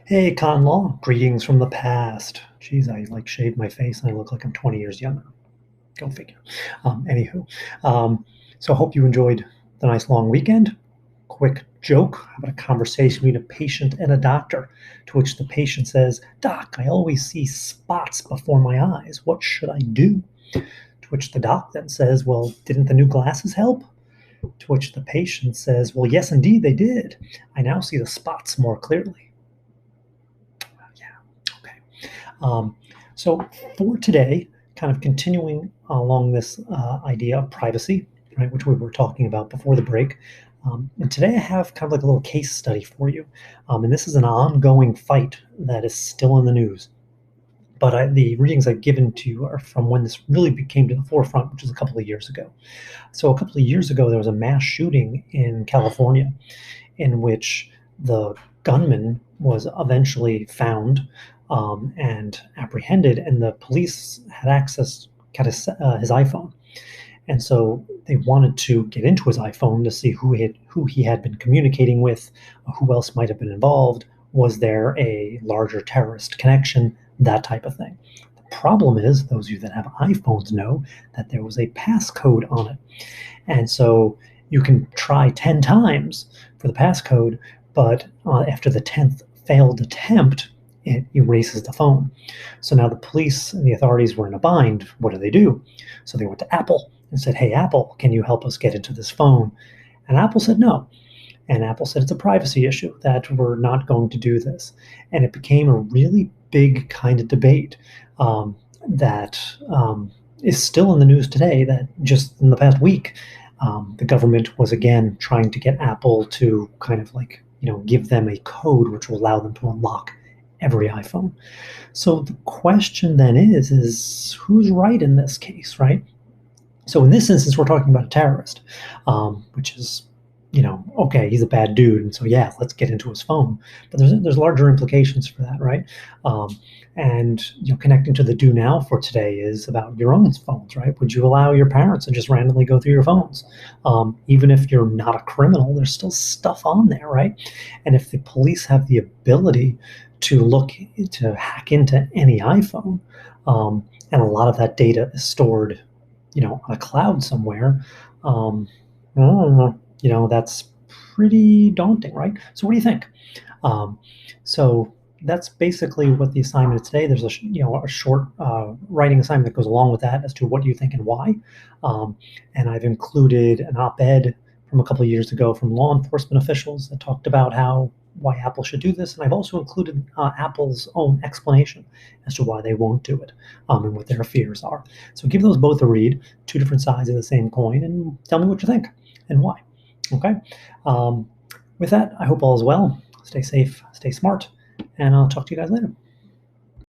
Hey, ConLaw, greetings from the past. Geez, I like shaved my face and I look like I'm 20 years younger. Go figure. Anywho, um, so I hope you enjoyed the nice long weekend. Quick joke about a conversation between a patient and a doctor, to which the patient says, "Doc, I always see spots before my eyes. What should I do?" To which the doc then says, "Well, didn't the new glasses help?" To which the patient says, "Well, yes, indeed, they did. I now see the spots more clearly." Yeah, okay. Um, so for today, kind of continuing along this idea of privacy, right, which we were talking about before the break. And today I have kind of like a little case study for you. And this is an ongoing fight that is still in the news. But the readings I've given to you are from when this really came to the forefront, which is a couple of years ago. So a couple of years ago, there was a mass shooting in California in which the gunman was eventually found and apprehended, and the police had got his iPhone, and so they wanted to get into his iPhone to see who he had been communicating with, who else might have been involved. Was there a larger terrorist connection? That type of thing. The problem is, those of you that have iPhones know that there was a passcode on it. And so you can try 10 times for the passcode, but after the 10th failed attempt, it erases the phone. So now the police and the authorities were in a bind. What do? So they went to Apple and said, "Hey, Apple, can you help us get into this phone?" And Apple said no. And Apple said it's a privacy issue, that we're not going to do this. And it became a really big kind of debate that is still in the news today, that just in the past week, the government was again trying to get Apple to kind of like, give them a code which will allow them to unlock every iPhone. So the question then is who's right in this case, right? So in this instance, we're talking about a terrorist, which is, okay, he's a bad dude, and so yeah, let's get into his phone. But there's larger implications for that, right? And connecting to the do now for today is about your own phones, right? Would you allow your parents to just randomly go through your phones, even if you're not a criminal? There's still stuff on there, right? And if the police have the ability to hack into any iPhone, and a lot of that data is stored on a cloud somewhere, um, that's pretty daunting, right? So what do you think? Um, so that's basically what the assignment is today. There's a short writing assignment that goes along with that as to what do you think and why. And I've included an op-ed from a couple of years ago from law enforcement officials that talked about why Apple should do this, and I've also included Apple's own explanation as to why they won't do it, and what their fears are. So give those both a read, two different sides of the same coin, and tell me what you think and why. Okay. Um, with that, I hope all is well. Stay safe, stay smart, and I'll talk to you guys later.